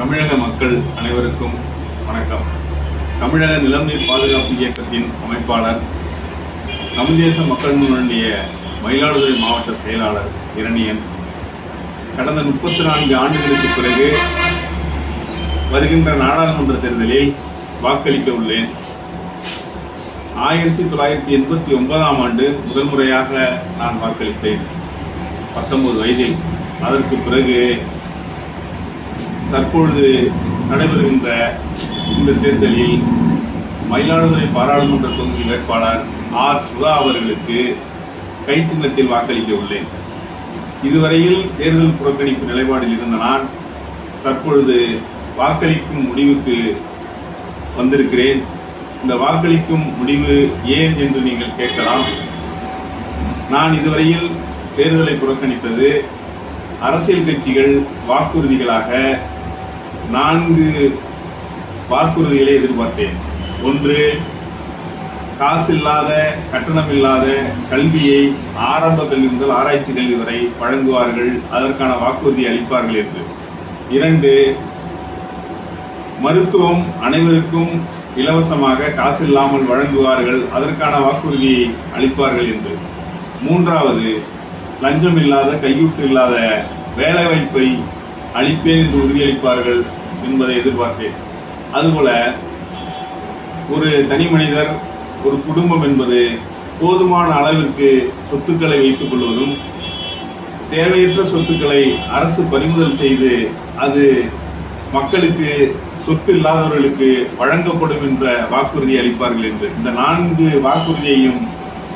தமிழக மக்கள் அனைவருக்கும் வணக்கம். தமிழக நிலம்நீர் பாதுகாப்பு இயக்கத்தின் அமைப்பாளர், தமிழ் தேச மக்கள் முன்னணிய மயிலாடுதுறை மாவட்ட செயலாளர் இரணியன். கடந்த 34 ஆண்டுகளுக்கு பிறகு வருகின்ற நாடாளுமன்ற தேர்தலில் வாக்களிக்க உள்ளேன். 1989ஆம் ஆண்டு முதல் முறையாக நான் வாக்களித்தேன், 19 வயதில். அதற்கு பிறகு தற்பொழுது நடைபெறுகின்ற இந்த தேர்தலில் மயிலாடுதுறை பாராளுமன்ற தொகுதி வேட்பாளர் ஆர். சுதா அவர்களுக்கு கை சின்னத்தில் வாக்களிக்க உள்ளேன். இதுவரையில் தேர்தல் புறக்கணிப்பு நிலைப்பாடில் இருந்த நான் தற்பொழுது வாக்களிக்கும் முடிவுக்கு வந்திருக்கிறேன். இந்த வாக்களிக்கும் முடிவு ஏன் என்று நீங்கள் கேட்கலாம். நான் இதுவரையில் தேர்தலை புறக்கணித்தது, அரசியல் கட்சிகள் வாக்குறுதிகளாக 4 வாக்குறுதிகளை எதிர்பார்த்தேன். ஒன்று, காசில்லாத கட்டணமில்லாத கல்வியை ஆரம்ப கல்வி முதல் ஆராய்ச்சி கல்வி வரை வழங்குவார்கள், அதற்கான வாக்குறுதி அளிப்பார்கள் என்று. 2, மருத்துவம் அனைவருக்கும் இலவசமாக காசில்லாமல் வழங்குவார்கள், அதற்கான வாக்குறுதியை அளிப்பார்கள் என்று. 3வது, லஞ்சம் இல்லாத கையூட்டு இல்லாத வேலை வாய்ப்பை அளிப்பேன் என்று உறுதியளிப்பார்கள் என்பதை எதிர்பார்த்தேன். அதுபோல ஒரு தனி மனிதர், ஒரு குடும்பம் என்பது போதுமான அளவிற்கு சொத்துக்களை வைத்துக் கொள்வதும், தேவையற்ற சொத்துக்களை அரசு பறிமுதல் செய்து அது மக்களுக்கு, சொத்து இல்லாதவர்களுக்கு வழங்கப்படும் என்ற வாக்குறுதி அளிப்பார்கள் என்று. இந்த 4 வாக்குறுதியையும்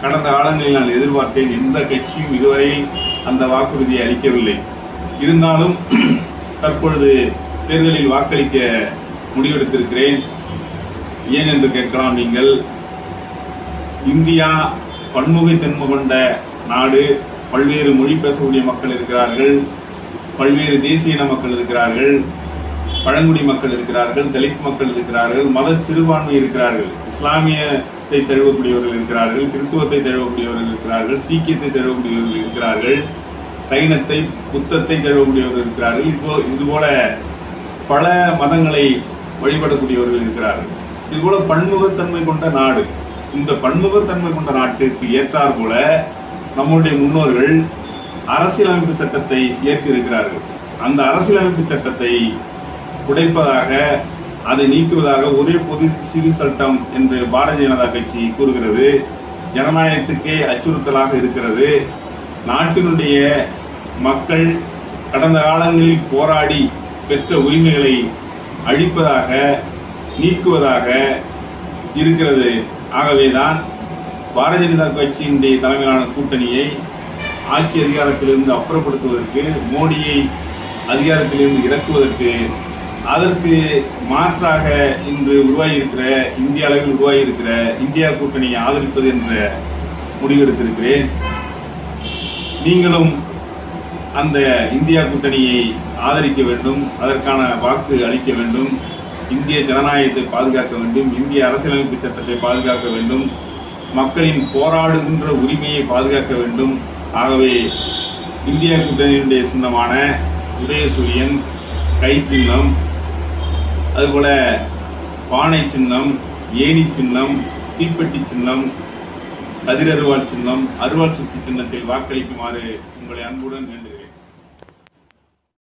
கடந்த காலங்களில் நான் எதிர்பார்த்தேன். எந்த கட்சியும் இதுவரை அந்த வாக்குறுதியை அளிக்கவில்லை. இருந்தாலும் தற்பொழுது தேர்தலில் வாக்களிக்க முடிவெடுத்திருக்கிறேன். ஏன் என்று கேட்கலாம் நீங்கள். இந்தியா பன்முகத்தன்மை கொண்ட நாடு. பல்வேறு மொழி பேசக்கூடிய மக்கள் இருக்கிறார்கள், பல்வேறு தேசிய இன மக்கள் இருக்கிறார்கள், பழங்குடி மக்கள் இருக்கிறார்கள், தலித் மக்கள் இருக்கிறார்கள், மத சிறுபான்மை இருக்கிறார்கள், இஸ்லாமியத்தை தழுவக்கூடியவர்கள் இருக்கிறார்கள், கிறிஸ்துவத்தை தழுவக்கூடியவர்கள் இருக்கிறார்கள், சீக்கியத்தை தழுவக்கூடியவர்கள் இருக்கிறார்கள், சைனத்தை புத்தத்தை தழுவக்கூடியவர்கள் இருக்கிறார்கள். இதுபோல பல மதங்களை வழிபடக்கூடியவர்கள் இருக்கிறார்கள். இதுபோல பன்முகத்தன்மை கொண்ட நாடு. இந்த பன்முகத்தன்மை கொண்ட நாட்டிற்கு ஏற்றார் போல நம்முடைய முன்னோர்கள் அரசியலமைப்பு சட்டத்தை ஏற்றிருக்கிறார்கள். அந்த அரசியலமைப்பு சட்டத்தை உடைப்பதாக, அதை நீக்குவதாக ஒரே பொது சிவில் சட்டம் என்று பாரதிய ஜனதா கட்சி கூறுகிறது. ஜனநாயகத்துக்கே அச்சுறுத்தலாக இருக்கிறது. நாட்டினுடைய மக்கள் கடந்த காலங்களில் போராடி பெற்ற உரிமைகளை அழிப்பதாக, நீக்குவதாக இருக்கிறது. ஆகவேதான் பாரதிய ஜனதா கட்சியினுடைய தலைமையிலான கூட்டணியை ஆட்சி அதிகாரத்திலிருந்து அப்புறப்படுத்துவதற்கு, மோடியை அதிகாரத்திலிருந்து இறக்குவதற்கு, அதற்கு மாற்றாக இன்று உருவாகியிருக்கிற, இந்திய அளவில் உருவாகியிருக்கிற இந்தியா கூட்டணியை ஆதரிப்பது என்ற முடிவெடுத்திருக்கிறேன். நீங்களும் அந்த இந்தியா கூட்டணியை ஆதரிக்க வேண்டும், அதற்கான வாக்கு அளிக்க வேண்டும். இந்திய ஜனநாயகத்தை பாதுகாக்க வேண்டும், இந்திய அரசியலமைப்பு சட்டத்தை பாதுகாக்க வேண்டும், மக்களின் போராடுகின்ற உரிமையை பாதுகாக்க வேண்டும். ஆகவே இந்தியா கூட்டணியினுடைய சின்னமான உதயசூரியன், கை சின்னம், அதுபோல பானை சின்னம், ஏணி சின்னம், தீப்பெட்டி சின்னம், கதிரருவாள் சின்னம், அருவாள் சுத்தி சின்னத்தில் வாக்களிக்குமாறு உங்களை அன்புடன் வேண்டுகிறேன்.